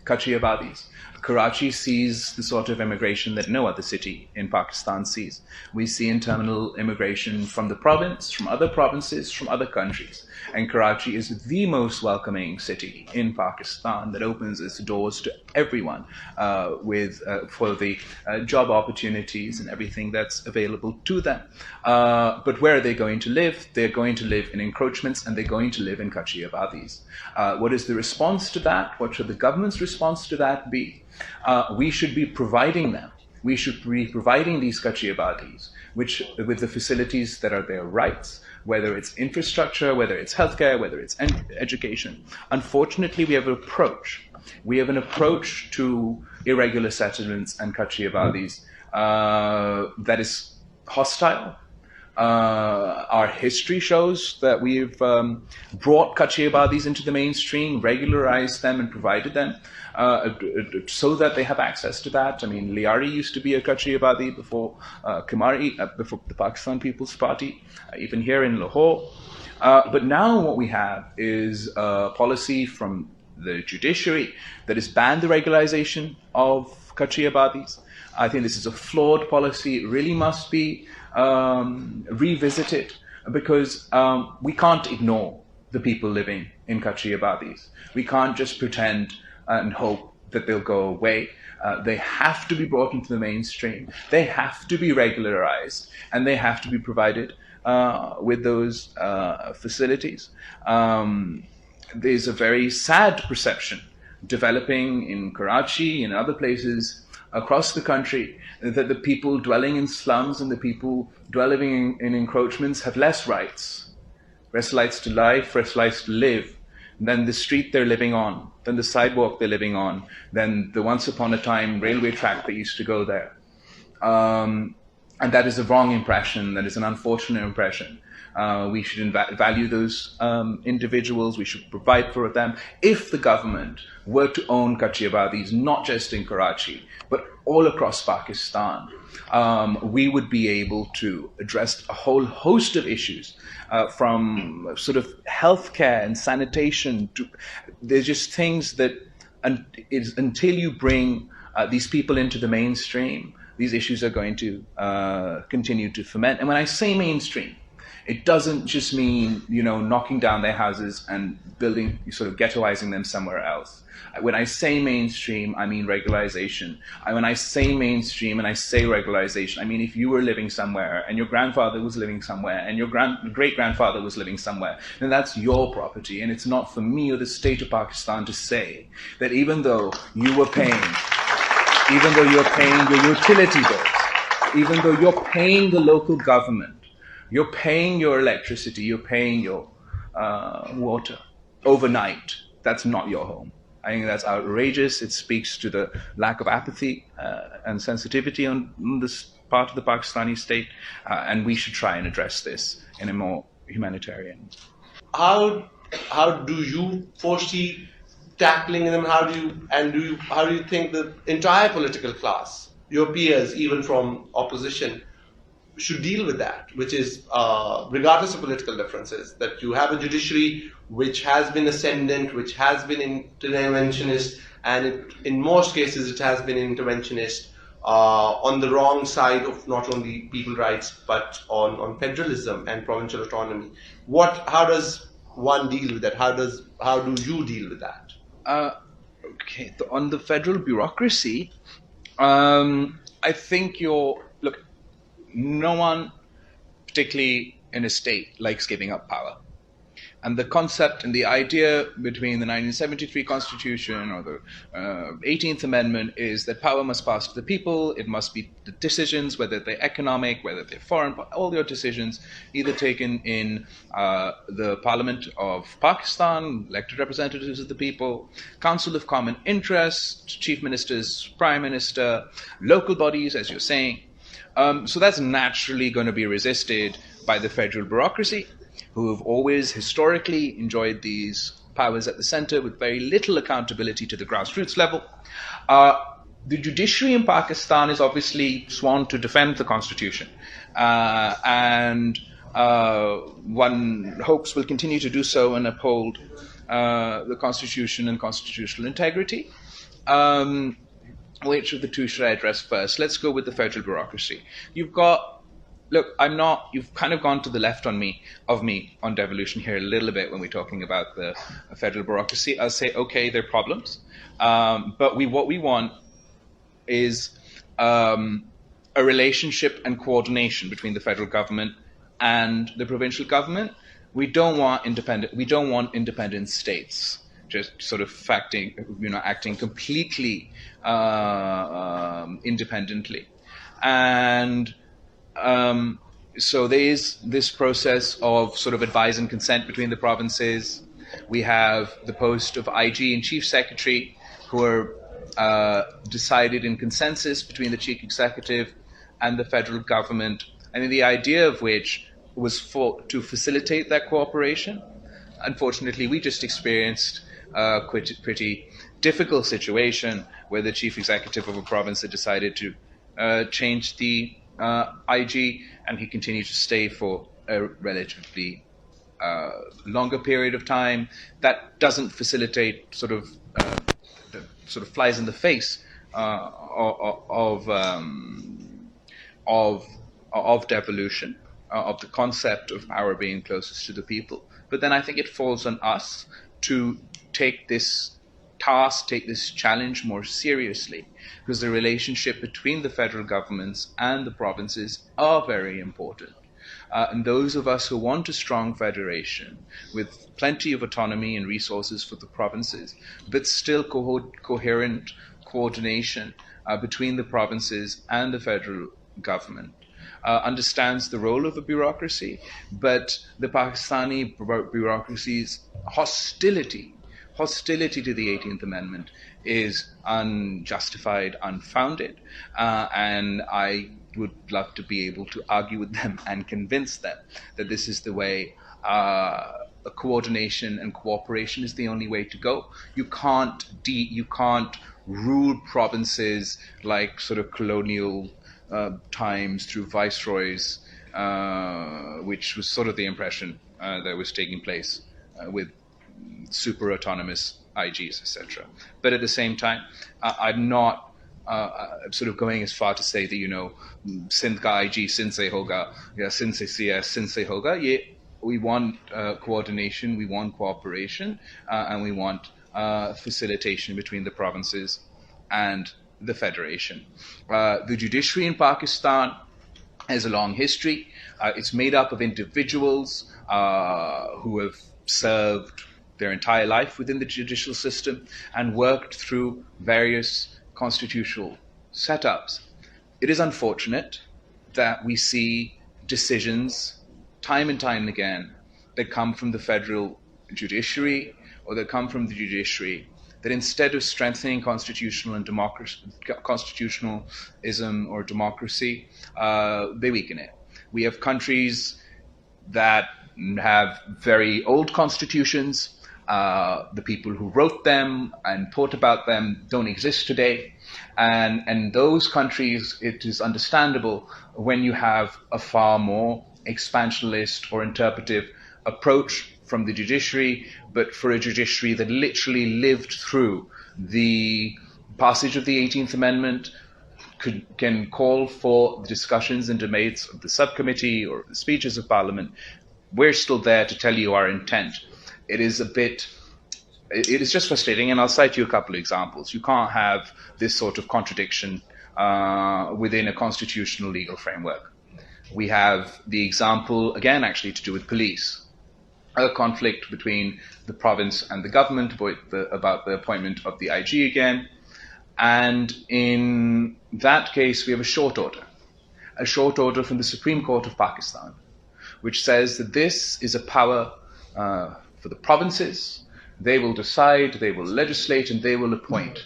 Kachi Abadis. Karachi sees the sort of immigration that no other city in Pakistan sees. We see internal immigration from the province, from other provinces, from other countries. And Karachi is the most welcoming city in Pakistan that opens its doors to everyone for the job opportunities and everything that's available to them. But where are they going to live? They're going to live in encroachments, and they're going to live in Kachi Abadis. What is the response to that? What should the government's response to that be? We should be providing them. We should be providing these Kachi Abadis with the facilities that are their rights, whether it's infrastructure, whether it's healthcare, whether it's education. Unfortunately, we have an approach. We have an approach to irregular settlements and Kachi Abadis that is hostile. Our history shows that we've brought Kachi Abadis into the mainstream, regularized them and provided them so that they have access to that. Liari used to be a Kachi Abadi before before the Pakistan People's Party, even here in Lahore. But now what we have is a policy from the judiciary that has banned the regularization of Kachi Abadis. I think this is a flawed policy. It really must be revisited, because we can't ignore the people living in Kachiyabadis. We can't just pretend and hope that they'll go away. They have to be brought into the mainstream. They have to be regularized, and they have to be provided with those facilities. There's a very sad perception developing in Karachi and other places across the country that the people dwelling in slums and the people dwelling in encroachments have less rights to life, less rights to live than the street they're living on, than the sidewalk they're living on, than the once upon a time railway track that used to go there. And that is a wrong impression. That is an unfortunate impression. We should value those individuals. We should provide for them. If the government were to own Kachiyabadis, not just in Karachi, but all across Pakistan, we would be able to address a whole host of issues, from sort of healthcare and sanitation to, there's just things that until you bring these people into the mainstream, these issues are going to continue to ferment. And when I say mainstream, it doesn't just mean, knocking down their houses and building, sort of ghettoizing them somewhere else. When I say mainstream, I mean regularization. When I say mainstream and I say regularization, I mean if you were living somewhere and your grandfather was living somewhere and your great-grandfather was living somewhere, then that's your property. And it's not for me or the state of Pakistan to say that even though you're paying your utility bills, even though you're paying the local government, you're paying your electricity, you're paying your water overnight, that's not your home. I think that's outrageous. It speaks to the lack of apathy and sensitivity on this part of the Pakistani state, and we should try and address this in a more humanitarian. How do you foresee tackling them? How do you think the entire political class, your peers, even from opposition, should deal with that, which is, regardless of political differences, that you have a judiciary which has been ascendant, which has been interventionist, and in most cases it has been interventionist on the wrong side of not only people's rights but on federalism and provincial autonomy. How does one deal with that? How do you deal with that? Okay, on the federal bureaucracy, I think no one, particularly in a state, likes giving up power. And the concept and the idea between the 1973 Constitution or the 18th Amendment is that power must pass to the people. It must be the decisions, whether they're economic, whether they're foreign, all your decisions either taken in the Parliament of Pakistan, elected representatives of the people, Council of Common Interest, Chief Ministers, Prime Minister, local bodies, as you're saying. So that's naturally going to be resisted by the federal bureaucracy, who have always historically enjoyed these powers at the center with very little accountability to the grassroots level. The judiciary in Pakistan is obviously sworn to defend the Constitution, and one hopes will continue to do so and uphold the Constitution and constitutional integrity. Which of the two should I address first? Let's go with the federal bureaucracy. You've kind of gone to the left of me on devolution here a little bit when we're talking about the federal bureaucracy. I'll say, okay, there are problems. But what we want is a relationship and coordination between the federal government and the provincial government. We don't want independent states just sort of acting completely independently. And so there is this process of sort of advise and consent between the provinces. We have the post of IG and Chief Secretary, who are decided in consensus between the Chief Executive and the federal government. I mean, the idea of which was to facilitate that cooperation. Unfortunately, we just experienced a pretty difficult situation where the Chief Executive of a province had decided to change the IG, and he continued to stay for a relatively longer period of time. That doesn't facilitate sort of flies in the face of devolution, of the concept of power being closest to the people. But then I think it falls on us to take this task, take this challenge more seriously, because the relationship between the federal governments and the provinces are very important. And those of us who want a strong federation with plenty of autonomy and resources for the provinces, but still coherent coordination between the provinces and the federal government, understands the role of the bureaucracy, but the Pakistani bureaucracy's hostility to the 18th Amendment is unjustified, unfounded, and I would love to be able to argue with them and convince them that this is the way a coordination and cooperation is the only way to go. You can't rule provinces like sort of colonial times through viceroys, which was sort of the impression that was taking place with super autonomous IGs, etc. But at the same time, I'm not sort of going as far to say that, Sindh ka IG, Sindh se hoga, Sindh se CS, Sindh se hoga. Yeah, we want coordination, we want cooperation, and we want facilitation between the provinces and the federation. The judiciary in Pakistan has a long history. It's made up of individuals who have served their entire life within the judicial system and worked through various constitutional setups. It is unfortunate that we see decisions time and time again that come from the federal judiciary or that come from the judiciary that instead of strengthening constitutional and constitutionalism or democracy, they weaken it. We have countries that have very old constitutions. The people who wrote them and thought about them don't exist today. And those countries, it is understandable when you have a far more expansionist or interpretive approach from the judiciary, but for a judiciary that literally lived through the passage of the 18th Amendment, can call for the discussions and debates of the subcommittee or the speeches of Parliament. We're still there to tell you our intent. It is just frustrating, and I'll cite you a couple of examples. You can't have this sort of contradiction within a constitutional legal framework. We have the example, again, actually to do with police. A conflict between the province and the government about the appointment of the IG again. And in that case, we have a short order from the Supreme Court of Pakistan, which says that this is a power for the provinces. They will decide, they will legislate, and they will appoint.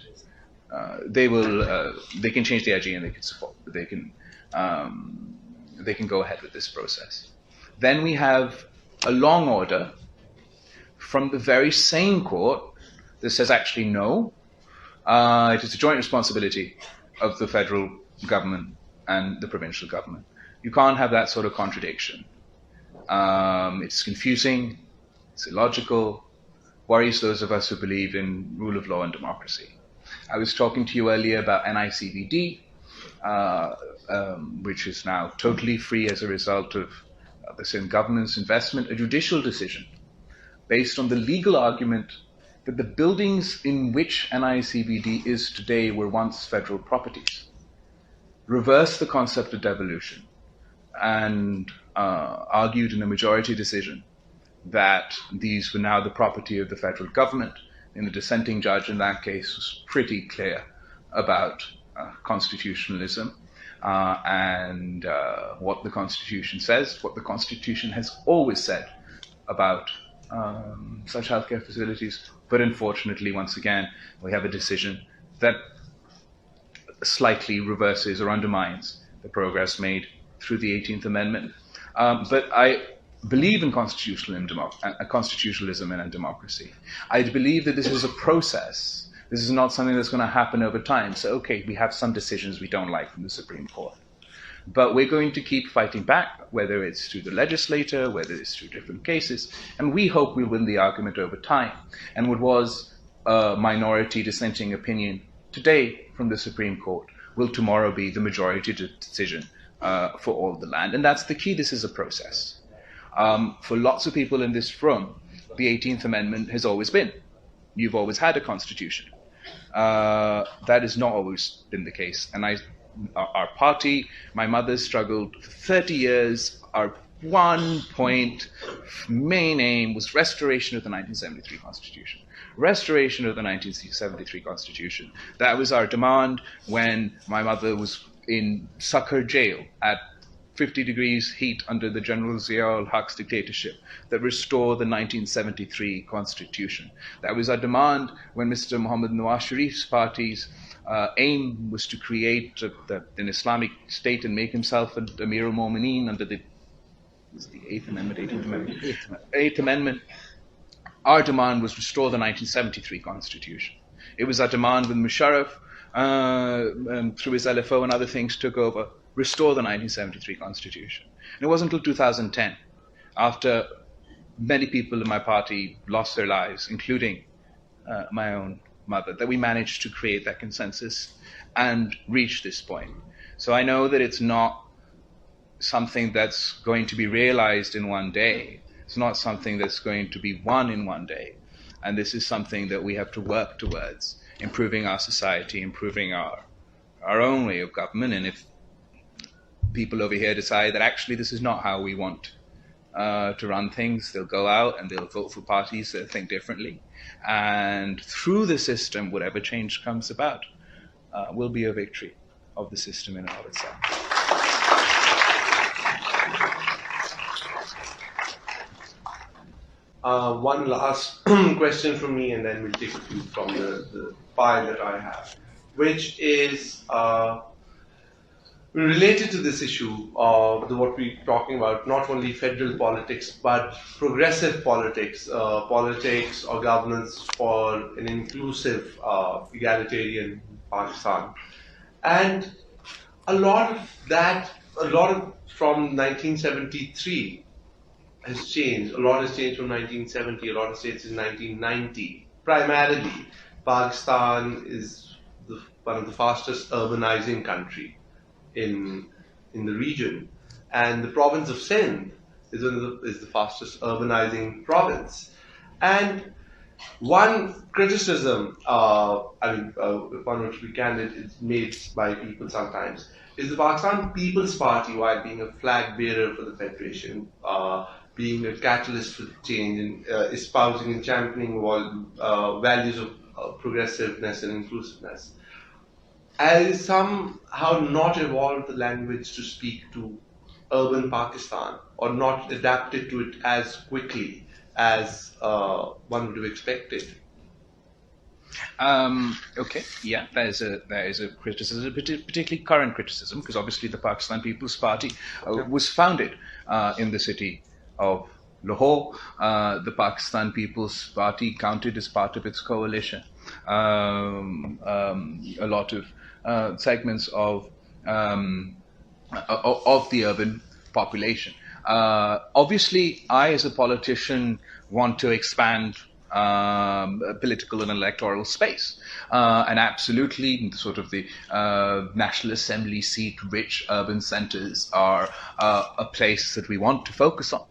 They can change the IG and they can support. They can go ahead with this process. Then we have a long order from the very same court that says actually no, it is a joint responsibility of the federal government and the provincial government. You can't have that sort of contradiction. It's confusing, it's illogical, worries those of us who believe in rule of law and democracy. I was talking to you earlier about NICVD, which is now totally free as a result of the Sindh government's investment, a judicial decision based on the legal argument that the buildings in which NICVD is today were once federal properties. Reversed the concept of devolution and argued in a majority decision that these were now the property of the federal government. And the dissenting judge in that case was pretty clear about constitutionalism and what the Constitution says, what the Constitution has always said about such healthcare facilities. But unfortunately, once again, we have a decision that slightly reverses or undermines the progress made through the 18th Amendment. But I believe in constitutionalism and democracy. I believe that this is a process. This is not something that's going to happen over time. So, okay, we have some decisions we don't like from the Supreme Court. But we're going to keep fighting back, whether it's through the legislator, whether it's through different cases, and we hope we'll win the argument over time. And what was a minority dissenting opinion today from the Supreme Court will tomorrow be the majority decision for all the land. And that's the key. This is a process. For lots of people in this room, the 18th Amendment has always been. You've always had a constitution. That has not always been the case. And our party, my mother struggled for 30 years. Our one point, main aim was restoration of the 1973 Constitution. Restoration of the 1973 Constitution. That was our demand when my mother was in Sucker jail at 50 degrees heat under the General Zia-ul-Haq's dictatorship, that restore the 1973 Constitution. That was our demand when Mr. Muhammad Nawaz Sharif's party's aim was to create an Islamic state and make himself an Amir al-Mu'mineen under the Eighth Amendment. Our demand was restore the 1973 Constitution. It was our demand when Musharraf, through his LFO and other things, took over, restore the 1973 Constitution. And it wasn't until 2010, after many people in my party lost their lives, including my own mother, that we managed to create that consensus and reach this point. So I know that it's not something that's going to be realized in one day. It's not something that's going to be won in one day. And this is something that we have to work towards, improving our society, improving our own way of government. And if people over here decide that actually this is not how we want to run things, they'll go out and they'll vote for parties that think differently. And through the system, whatever change comes about will be a victory of the system in and of itself. One last question from me, and then we'll take a few from the file that I have, which is related to this issue of what we're talking about, not only federal politics, but progressive politics, politics or governance for an inclusive, egalitarian Pakistan. And a lot from 1973 has changed. A lot has changed from 1970, a lot has changed in 1990. Primarily, Pakistan is one of the fastest urbanizing country in the region, and the province of Sindh is the fastest urbanizing province. And one criticism, one which we can, it's made by people sometimes, is the Pakistan People's Party, while being a flag bearer for the federation, being a catalyst for the change, and espousing and championing values of progressiveness and inclusiveness, has somehow not evolved the language to speak to urban Pakistan, or not adapted to it as quickly as one would have expected. Okay, yeah, that is a criticism, particularly current criticism, because obviously the Pakistan People's Party was founded in the city of Lahore. The Pakistan People's Party counted as part of its coalition a lot of segments of the urban population. Obviously, I, as a politician, want to expand political and electoral space, and absolutely, sort of the National Assembly seat-rich urban centres are a place that we want to focus on.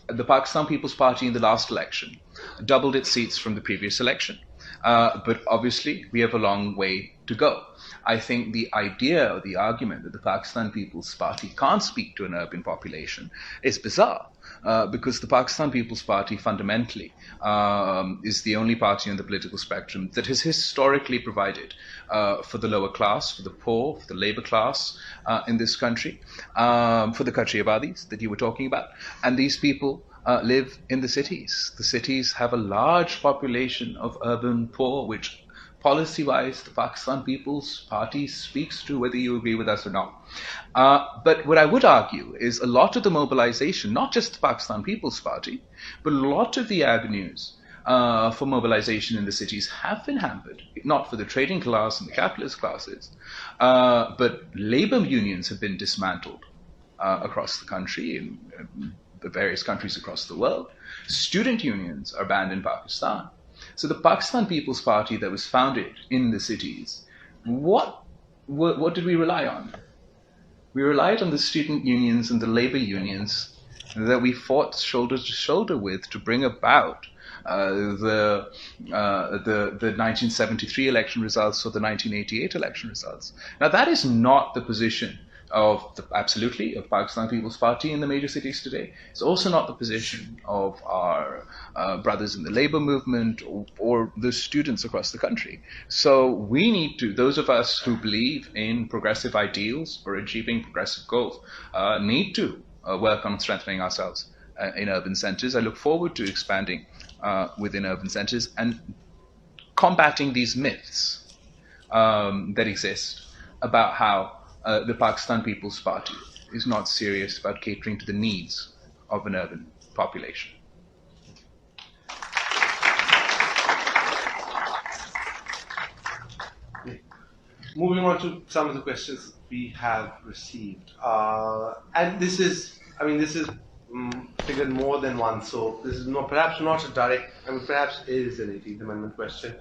The Pakistan People's Party in the last election doubled its seats from the previous election. But obviously, we have a long way to go. I think the idea or the argument that the Pakistan People's Party can't speak to an urban population is bizarre, because the Pakistan People's Party fundamentally is the only party on the political spectrum that has historically provided for the lower class, for the poor, for the labor class in this country, for the Kachri Abadis that you were talking about. And these people live in the cities. The cities have a large population of urban poor, which policy-wise the Pakistan People's Party speaks to, whether you agree with us or not. But what I would argue is a lot of the mobilization, not just the Pakistan People's Party, but a lot of the avenues for mobilization in the cities have been hampered, not for the trading class and the capitalist classes, but labor unions have been dismantled across the country, in the various countries across the world. Student unions are banned in Pakistan. So the Pakistan People's Party that was founded in the cities, what did we rely on? We relied on the student unions and the labor unions that we fought shoulder to shoulder with to bring about the 1973 election results or the 1988 election results. Now, that is not the position of absolutely of Pakistan People's Party in the major cities today. It's also not the position of our brothers in the labor movement or the students across the country. So we need to, those of us who believe in progressive ideals or achieving progressive goals, need to work on strengthening ourselves in urban centers. I look forward to expanding within urban centers and combating these myths that exist about how the Pakistan People's Party is not serious about catering to the needs of an urban population. Moving on to some of the questions we have received, and this is figured more than once, so this is perhaps not a direct, perhaps is an 18th Amendment question,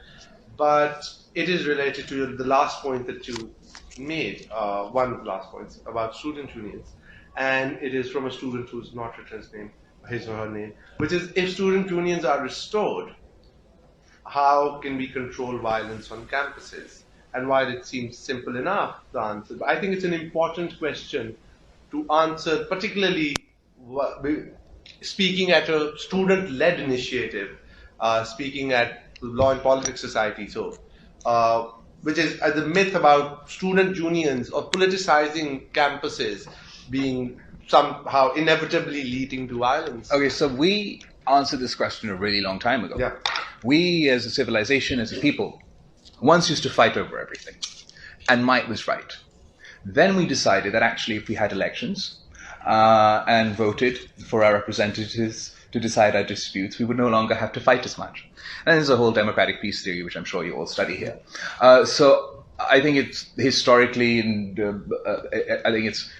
but it is related to the last point that you made, one of the last points about student unions, and it is from a student who's not written his name, his or her name, which is, if student unions are restored, how can we control violence on campuses? And while it seems simple enough, the answer, but I think it's an important question to answer, particularly speaking at a student-led initiative, speaking at Law and Politics Society, which is the myth about student unions or politicizing campuses being somehow inevitably leading to violence. Okay, so we answered this question a really long time ago. Yeah. We, as a civilization, as a people, once used to fight over everything, and might was right. Then we decided that actually if we had elections and voted for our representatives to decide our disputes, we would no longer have to fight as much. And there's a whole democratic peace theory, which I'm sure you all study here. So I think it's historically, and I think it's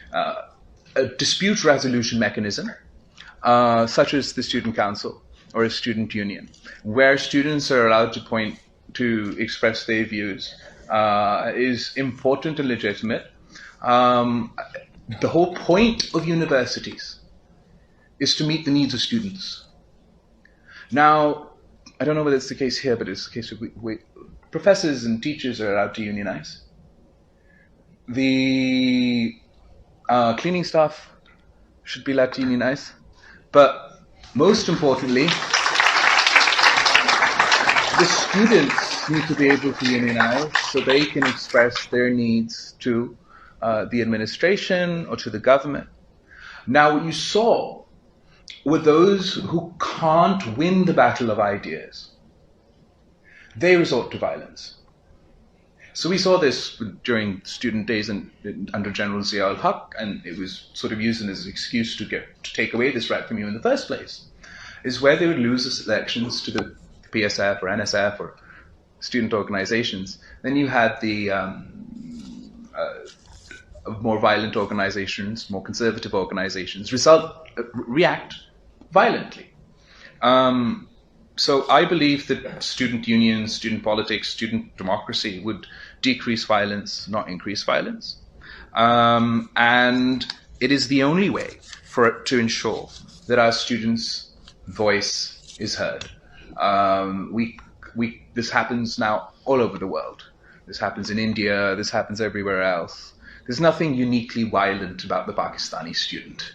a dispute resolution mechanism, such as the student council or a student union, where students are allowed to express their views, is important and legitimate. The whole point of universities is to meet the needs of students. Now, I don't know whether it's the case here, but it's the case with professors and teachers are allowed to unionize. The cleaning staff should be allowed to unionize. But most importantly, the students need to be able to unionize so they can express their needs to the administration or to the government. Now, what you saw were those who can't win the battle of ideas. They resort to violence. So we saw this during student days under General Zia-ul-Haq, and it was sort of used as an excuse to take away this right from you in the first place, is where they would lose the elections to the PSF or NSF or student organizations. Then you had the more violent organizations, more conservative organizations, react violently. So I believe that student unions, student politics, student democracy would decrease violence, not increase violence. And it is the only way to ensure that our students' voice is heard. This happens now all over the world. This happens in India, this happens everywhere else. There's nothing uniquely violent about the Pakistani student.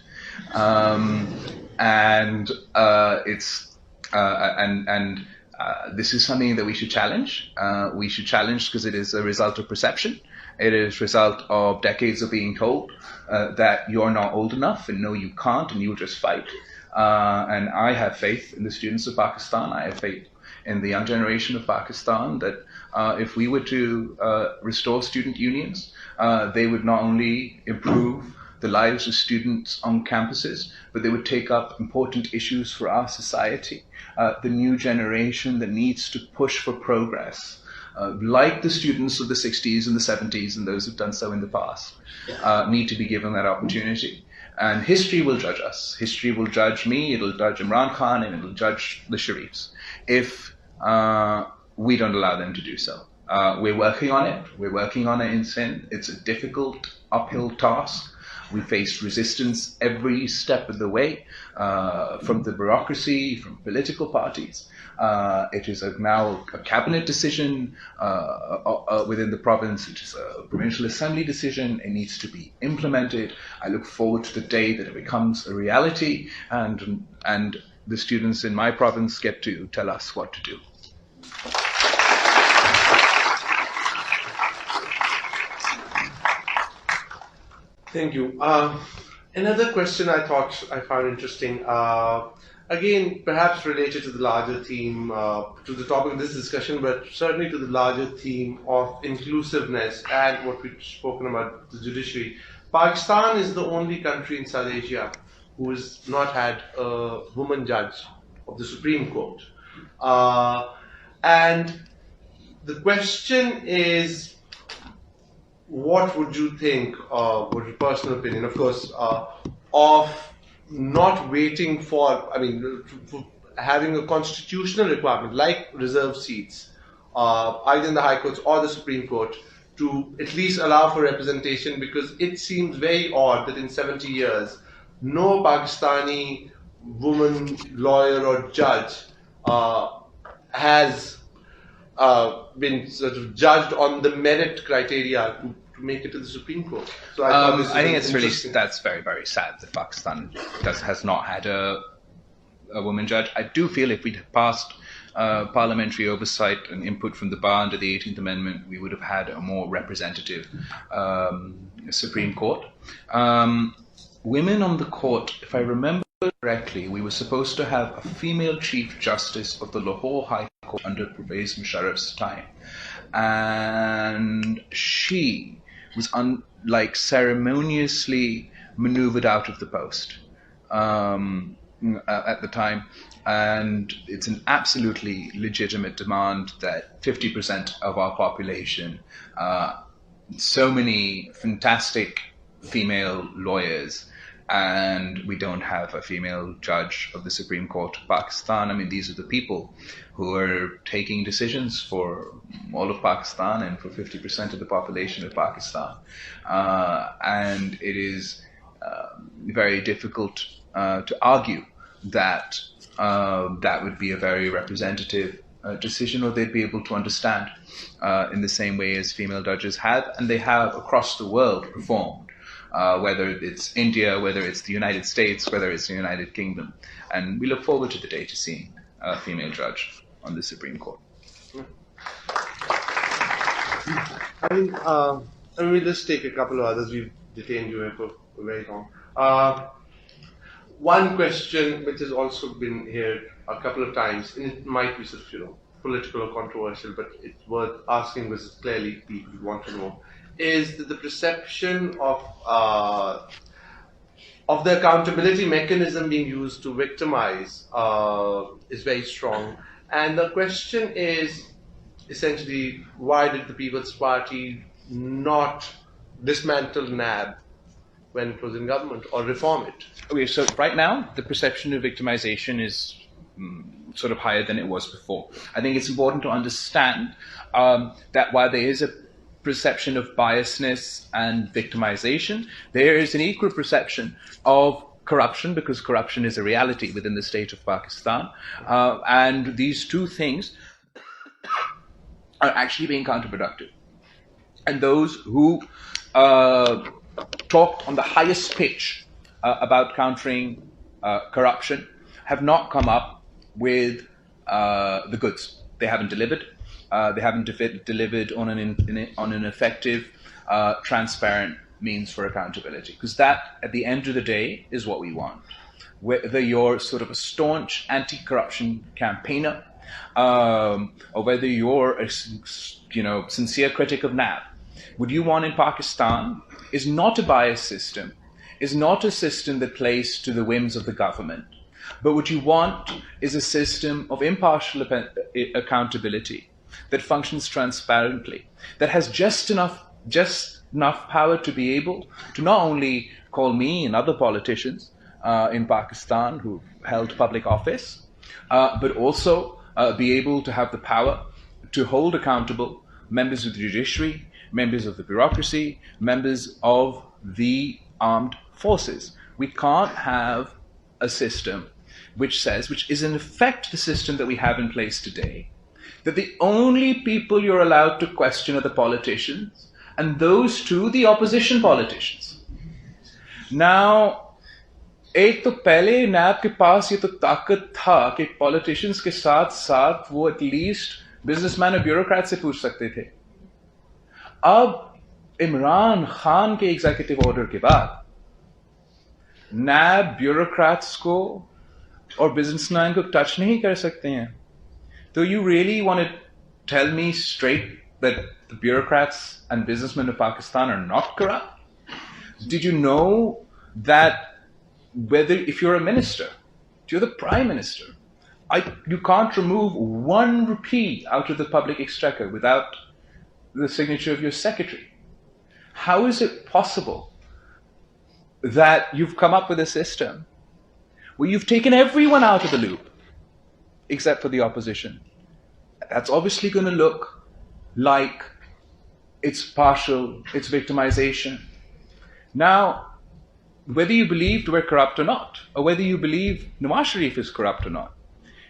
This is something that we should challenge. We should challenge because it is a result of perception. It is a result of decades of being told that you're not old enough and no, you can't, and you'll just fight. And I have faith in the students of Pakistan. I have faith in the young generation of Pakistan that if we were to restore student unions, they would not only improve the lives of students on campuses, but they would take up important issues for our society. The new generation that needs to push for progress, like the students of the 60s and the 70s and those who've done so in the past, need to be given that opportunity. And history will judge us. History will judge me, it'll judge Imran Khan, and it'll judge the Sharifs if we don't allow them to do so. We're working on it. We're working on it in Sindh. It's a difficult uphill task. We faced resistance every step of the way, from the bureaucracy, from political parties. It is now a cabinet decision within the province. It is a provincial assembly decision. It needs to be implemented. I look forward to the day that it becomes a reality, and the students in my province get to tell us what to do. Thank you. Another question I found interesting, again, perhaps related to the larger theme, to the topic of this discussion, but certainly to the larger theme of inclusiveness and what we've spoken about, the judiciary. Pakistan is the only country in South Asia who has not had a woman judge of the Supreme Court. And the question is, what would you think, what your personal opinion, of course, of not waiting for, for having a constitutional requirement like reserved seats, either in the High Courts or the Supreme Court, to at least allow for representation, because it seems very odd that in 70 years, no Pakistani woman lawyer or judge has been sort of judged on the merit criteria to make it to the Supreme Court. So I think that's very, very sad that Pakistan has not had a woman judge. I do feel if we'd passed parliamentary oversight and input from the bar under the 18th Amendment, we would have had a more representative Supreme Court. Women on the court, if I remember correctly, we were supposed to have a female Chief Justice of the Lahore High Court under Pervez Musharraf's time. And she was ceremoniously maneuvered out of the post at the time. And it's an absolutely legitimate demand that 50% of our population, so many fantastic female lawyers, and we don't have a female judge of the Supreme Court of Pakistan. These are the people who are taking decisions for all of Pakistan and for 50% of the population of Pakistan. And it is very difficult to argue that that would be a very representative decision, or they'd be able to understand in the same way as female judges have, and they have across the world performed. Whether it's India, whether it's the United States, whether it's the United Kingdom. And we look forward to the day to seeing a female judge on the Supreme Court. We'll just take a couple of others. We've detained you here for very long. One question which has also been here a couple of times, and it might be sort of, political or controversial, but it's worth asking because clearly people want to know, is that the perception of the accountability mechanism being used to victimize is very strong. And the question is essentially, why did the People's Party not dismantle NAB when it was in government, or reform it? Okay, so right now, the perception of victimization is sort of higher than it was before. I think it's important to understand that while there is a perception of biasness and victimization, there is an equal perception of corruption, because corruption is a reality within the state of Pakistan. And these two things are actually being counterproductive. And those who talked on the highest pitch about countering corruption have not come up with the goods. They haven't delivered. They haven't delivered on an effective, transparent means for accountability. Because that, at the end of the day, is what we want. Whether you're sort of a staunch anti-corruption campaigner, or whether you're a sincere critic of NAB, what you want in Pakistan is not a biased system, is not a system that plays to the whims of the government. But what you want is a system of impartial accountability that functions transparently, that has just enough power to be able to not only call me and other politicians in Pakistan who've held public office, but also be able to have the power to hold accountable members of the judiciary, members of the bureaucracy, members of the armed forces. We can't have a system which is in effect the system that we have in place today, that the only people you're allowed to question are the politicians, and those too, the opposition politicians. Now, एक तो पहले नैब के पास ये तो ताकत था कि politicians के साथ साथ वो एटलीस्ट बिजनेसमैन और ब्यूरोक्रेट से पूछ सकते थे. अब इमरान खान के एग्जीक्यूटिव ऑर्डर के बाद नैब ब्यूरोक्रेट्स को और बिजनेसमैन को टच नहीं कर सकते हैं. तो you really want to tell me straight that the bureaucrats and businessmen of Pakistan are not corrupt? Did you know that if you're a minister, you're the prime minister, you can't remove 1 rupee out of the public exchequer without the signature of your secretary. How is it possible that you've come up with a system where you've taken everyone out of the loop except for the opposition? That's obviously going to look like it's partial, it's victimization. Now, whether you believed we're corrupt or not, or whether you believe Nawaz Sharif is corrupt or not,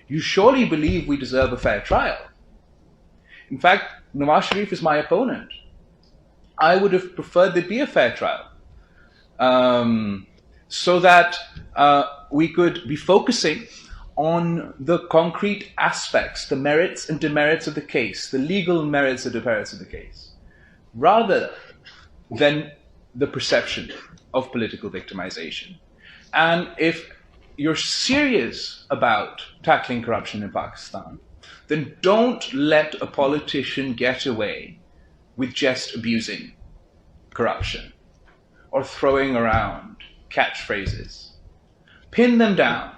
you surely believe we deserve a fair trial. In fact, Nawaz Sharif is my opponent. I would have preferred there be a fair trial, so that we could be focusing on the concrete aspects, the merits and demerits of the case, the legal merits and demerits of the case, rather than the perception of political victimization. And if you're serious about tackling corruption in Pakistan, then don't let a politician get away with just abusing corruption or throwing around catchphrases. Pin them down.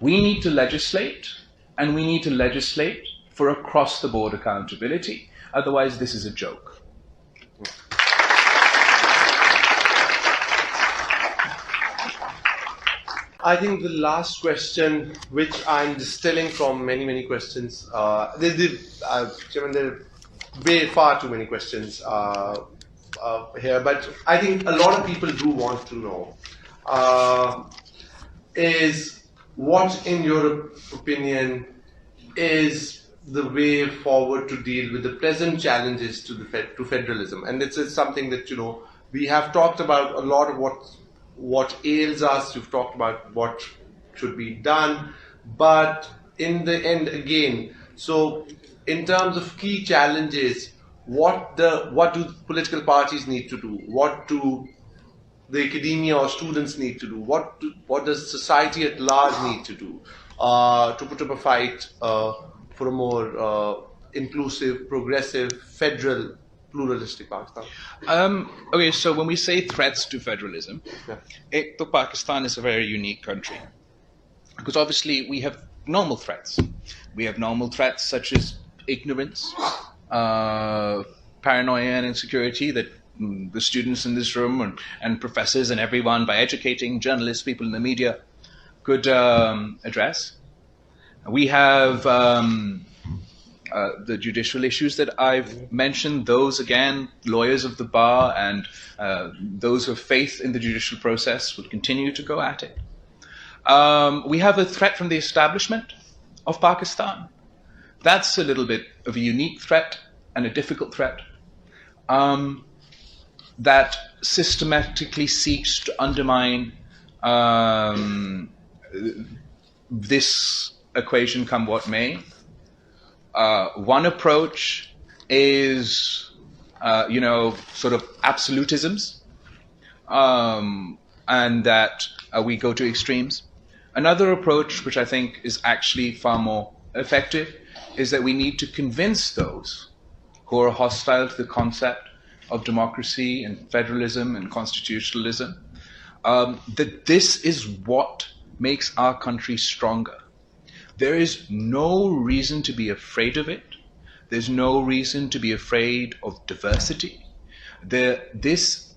We need to legislate, and we need to legislate for across-the-board accountability. Otherwise, this is a joke. I think the last question, which I'm distilling from many questions, Chairman, there are way far too many questions here, but I think a lot of people do want to know is what, in your opinion, is the way forward to deal with the present challenges to federalism? And it's something that, we have talked about a lot of what ails us. You've talked about what should be done, but in the end, again, so in terms of key challenges, what do political parties need to do? What do the academia or students need to do? What does society at large need to do to put up a fight for a more inclusive, progressive, federal, pluralistic Pakistan? Okay, so when we say threats to federalism, Pakistan is a very unique country, because obviously we have normal threats. We have normal threats such as ignorance, paranoia and insecurity that the students in this room and professors and everyone, by educating journalists, people in the media, could address. We have the judicial issues that I've mentioned. Those, again, lawyers of the bar and those who have faith in the judicial process would continue to go at it. We have a threat from the establishment of Pakistan. That's a little bit of a unique threat and a difficult threat that systematically seeks to undermine this equation, come what may. One approach is, sort of absolutisms, and that we go to extremes. Another approach, which I think is actually far more effective, is that we need to convince those who are hostile to the concept of democracy and federalism and constitutionalism that this is what makes our country stronger. There is no reason to be afraid of it. There's no reason to be afraid of diversity. This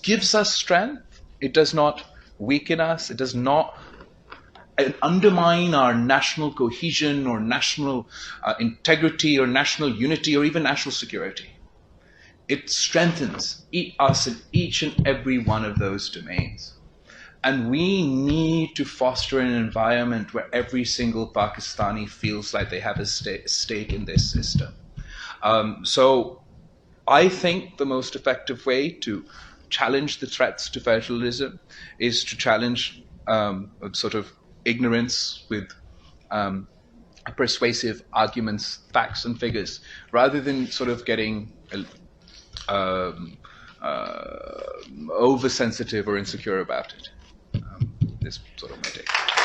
gives us strength. It does not weaken us. It does not undermine our national cohesion or national integrity or national unity or even national security. it strengthens us in each and every one of those domains. And we need to foster an environment where every single Pakistani feels like they have a stake in this system. So I think the most effective way to challenge the threats to federalism is to challenge sort of ignorance with persuasive arguments, facts and figures, rather than sort of getting oversensitive or insecure about it. This sort of my take.